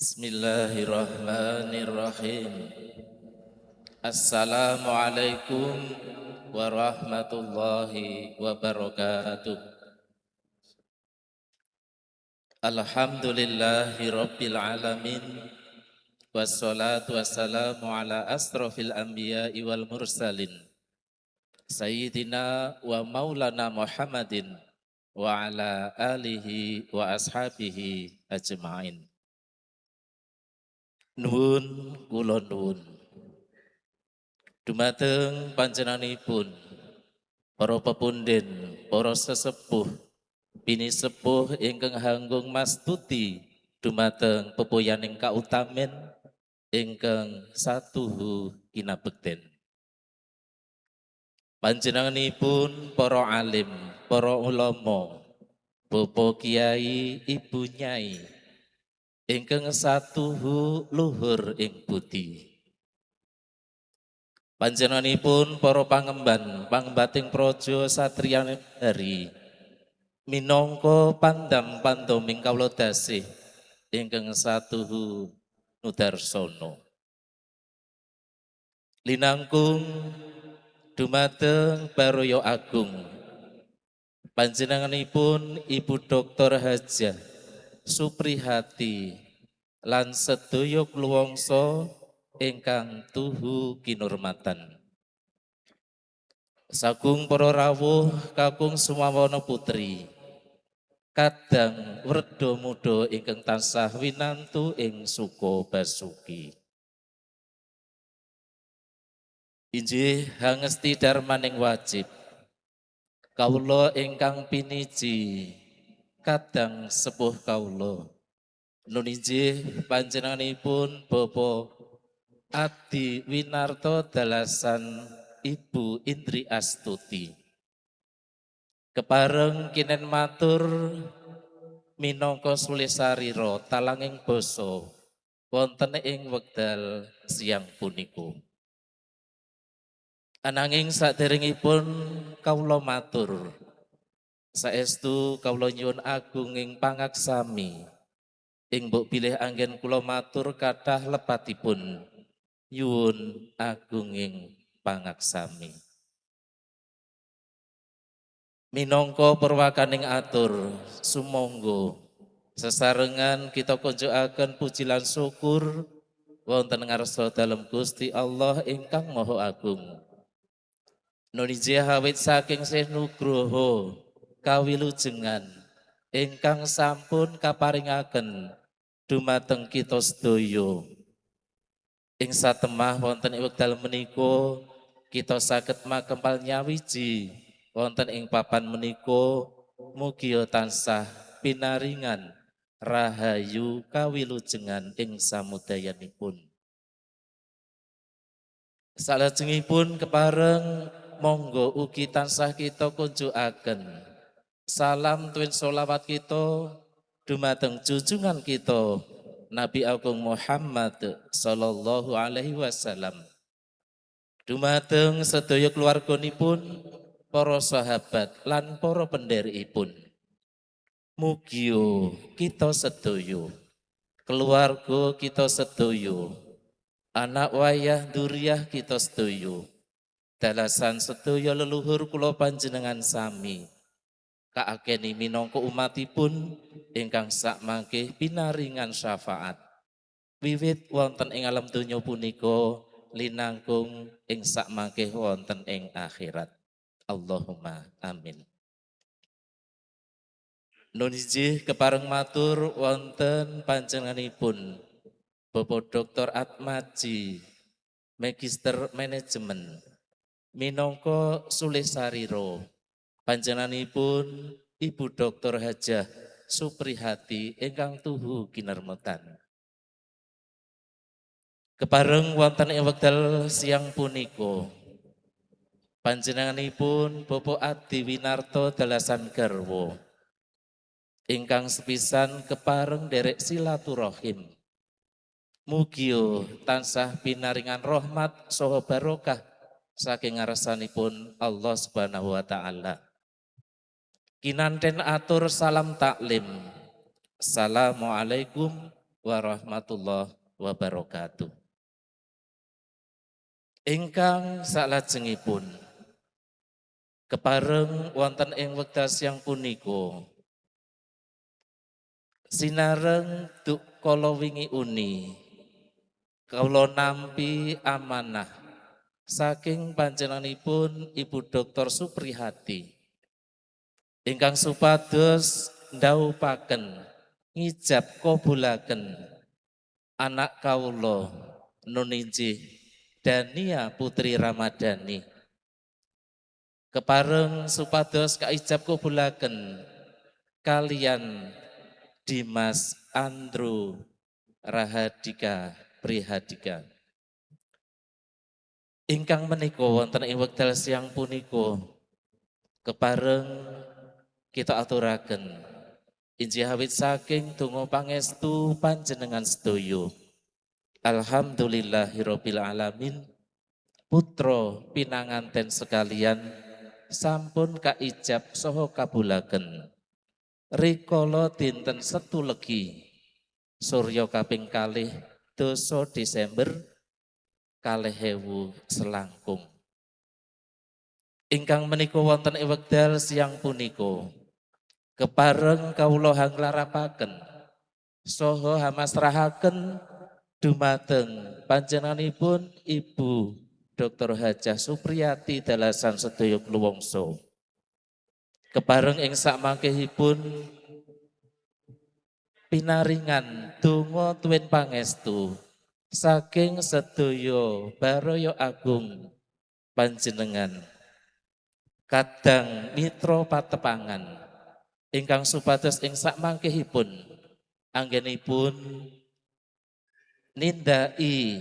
Bismillahirrahmanirrahim. Assalamualaikum warahmatullahi wabarakatuh. Alhamdulillahi rabbil alamin. Wassalatu wassalamu ala asrafil anbiya'i wal mursalin. Sayyidina wa maulana Muhammadin wa ala alihi wa ashabihi ajma'in. Nuwun kula nuwun. Dumateng panjenenganipun para pepundhen, para sesepuh, bini sepuh ingkang hanggung mastuti dumateng pepoyaning kautamen ingkang satuhu kinabekten. Panjenenganipun para alim, para ulama, Bapak Kiai, Ibu Nyai ingkang satuhu luhur ing budi. Panjenenganipun para pangemban, pangembating praja satriya hari minangka pandam pantoming kawula dasih ingkang satuhu nudarsana. Linangkung dumateng Baraya Agung panjenenganipun Ibu Dr. Hajah Suprihati lan sedaya kluwangsa ingkang tuhu kinurmatan. Sagung para rawuh kakung sumawana putri kadang werda muda ingkang tansah winantu ing suka basuki. Injih hangesti darmaning wajib kawula ingkang piniji kadang sepuh kawula nun injih panjenenganipun Bapak Adi Winarto Dalasan Ibu Indri Astuti kepareng kinen matur minangka sulesarira talanging basa wonten ing wekdal siang punika. Ananging saderengipun kawula matur saestu kawula nyuwun agung ing pangaksami ing mbok bilih anggen kula matur kathah lepatipun nyuwun agung ing pangaksami. Minangka perwakaning atur sumangga sesarengan kita kunjukaken puji lan syukur wonten ngarsa dalem Gusti Allah ingkang Maha Agung. Nulijih awit saking sih nugroho kawilujengan ingkang sampun kaparingaken dumateng kita sedaya. Ing satemah wonten ing wekdal menika kita saged makempal nyawiji wonten ing papan menika mugi tansah pinaringan rahayu kawilujengan ing samudayanipun. Salajengipun kepareng monggo ugi tansah kita kunjukaken salam tuwin sholawat kita dumateng junjungan kita Nabi Agung Muhammad sallallahu alaihi wasallam. Dumateng sedaya keluarganipun, para sahabat lan para pendherikipun. Mugi kita sedaya, keluarga kita sedaya, anak wayah duriyah kita sedaya, dalasan sedaya leluhur kula panjenengan sami kaakeni minangka umatipun ingkang sakmangke pinaringan syafaat wiwit wonten ing alam donya punika linangkung ing sakmangke wonten ing akhirat. Allahumma amin. Nun injih kepareng matur wonten panjenenganipun Bapak Dr. Atmaji Magister Manajemen minangka sulesarira panjenenganipun Ibu Dr. Hajah Suprihati ingkang tuhu kinurmatan. Kepareng wonten ing wekdal siang punika panjenenganipun Bapak Adi Winarto Dalasan Garwa ingkang sepisan kepareng derek silaturahim. Mugi tansah pinaringan rahmat saha barokah saking ngarsanipun Allah Subhanahu wa taala. Kinanten atur salam taklim. Assalamualaikum warahmatullahi wabarakatuh. Ingkang salajengipun kepareng wonten ing wekdal siang punika sinareng duk kala wingi uni kula nampi amanah saking panjenenganipun Ibu Dr. Supriyati ingkang supados ndhawuhaken ngijab kabulaken anak kawula nuninjih Dania Putri Ramadhani kepareng supados kaijab kabulaken kalian Dimas Andrew Rahadika Prihadika ingkang menika wonten ing wekdal siang punika kepareng kita aturaken injih awit saking donga pangestu panjenengan sedaya. Alhamdulillahirabbil alamin. Putra pinanganten sekalian sampun kaijab saha kabulaken. Rikala dinten Setu Legi Surya kaping kalih doso Desember 2000 selangkung. Ingkang menika wonten ing wekdal siang punika kepareng kawula hanglarapaken saha hamasrahaken dumateng panjenenganipun Ibu Dr. Hajah Supriyati dalasan sedaya kluwangsa. Kepareng ing sakmangkehipun pinaringan donga tuwin pangestu saking sedaya baraya agung panjenengan kadang mitra patepangan ingkang supados ing sakmangkehipun anggenipun nindai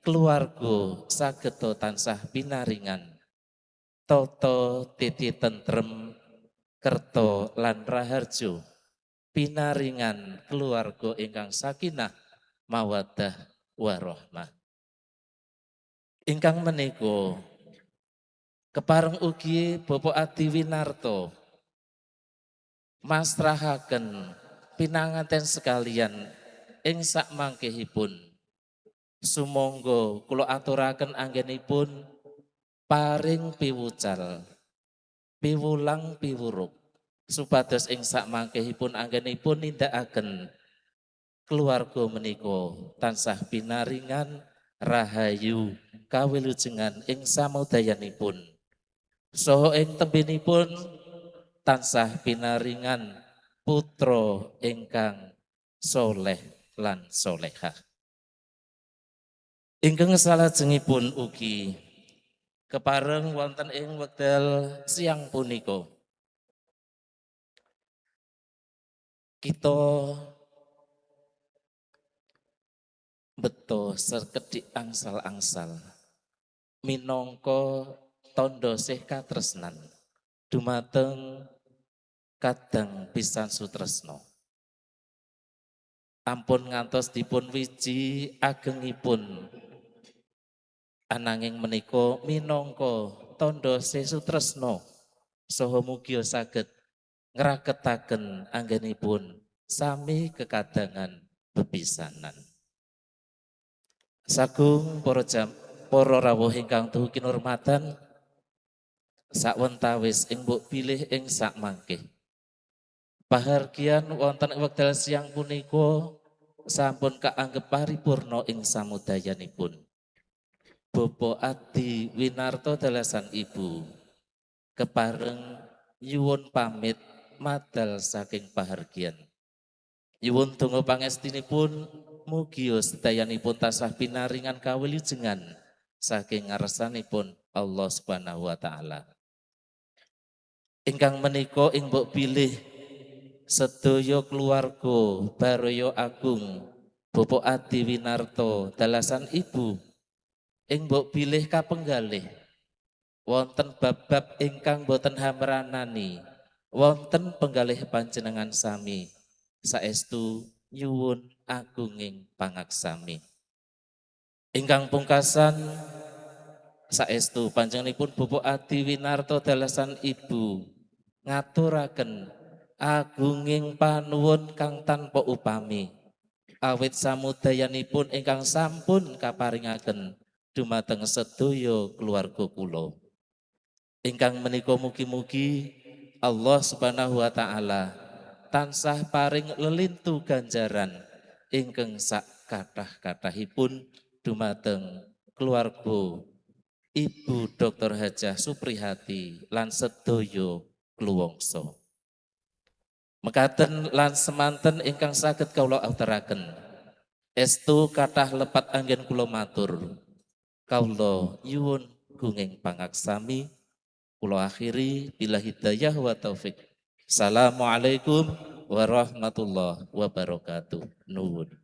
keluarga sageta tansah pinaringan tata titi tentrem kerto lan raharjo pinaringan keluarga ingkang sakinah mawaddah warahmah ingkang menika kepareng ugi Bapak Adi Winarto masrahaken pinanganten sekalian ing sakmangkehipun sumangga kula aturaken anggenipun paring piwucal piwulang piwuruk supados ing sakmangkehipun anggenipun nindakaken keluarga menika tansah pinaringan rahayu kawilujengan ing samudayanipun saha ing tembinipun tansah pinaringan putra ingkang soleh lan solehah. Ingkang salajengipun ugi kepareng wonten ing wekdal siang punika kita beto sekedhik angsal-angsal minangka tandha sih katresnan dumateng kadang pisan sutresna. Ampun ngantos dipun wiji agengipun ananging menika minangka tandha sesutresna saha mugia saged ngraketaken anggenipun sami kekadangan bepisanan. Sagung para rawuh ingkang tuhu kinurmatan sakwentawis ing mbok pilih ing sakmangke. Pahargyan wonten ing wekdal siang punika sampun kaanggep paripurna ing samudayanipun. Bapak Adi Winarto dalasan Ibu kepareng nyuwun pamit madal saking pahargyan. Nyuwun donga pangestinipun mugi sedayanipun tasah pinaringan kawilujengan saking ngarsanipun Allah Subhanahu wa taala. Ingkang menika ing mbok pilih sedaya keluarga baraya agung Bapak Adi Winarto dalasan Ibu ing mbok bilih kapenggalih wonten bab-bab ingkang boten hamranani wonten penggalih panjenengan sami saestu nyuwun agunging pangaksami ingkang pungkasan saestu panjenenganipun Bapak Adi Winarto dalasan Ibu ngaturaken agunging panuwun kang tanpa upami awit samudayanipun ingkang sampun kaparingaken dumateng sedaya keluarga kula. Ingkang menika mugi-mugi Allah Subhanahu wa taala tansah paring lelintu ganjaran ingkang sak kathah-kathahipun dumateng keluarga Ibu Dr. Hajah Supriyati lan sedaya kluwangsa. Mekaten lan semanten ingkang saged kawula aturaken. Estu kathah lepat anggen kula matur. Kawula nyuwun gunging pangaksami. Kula akhiri bila hidayah wa taufik. Assalamualaikum warahmatullahi wabarakatuh. Nuwun.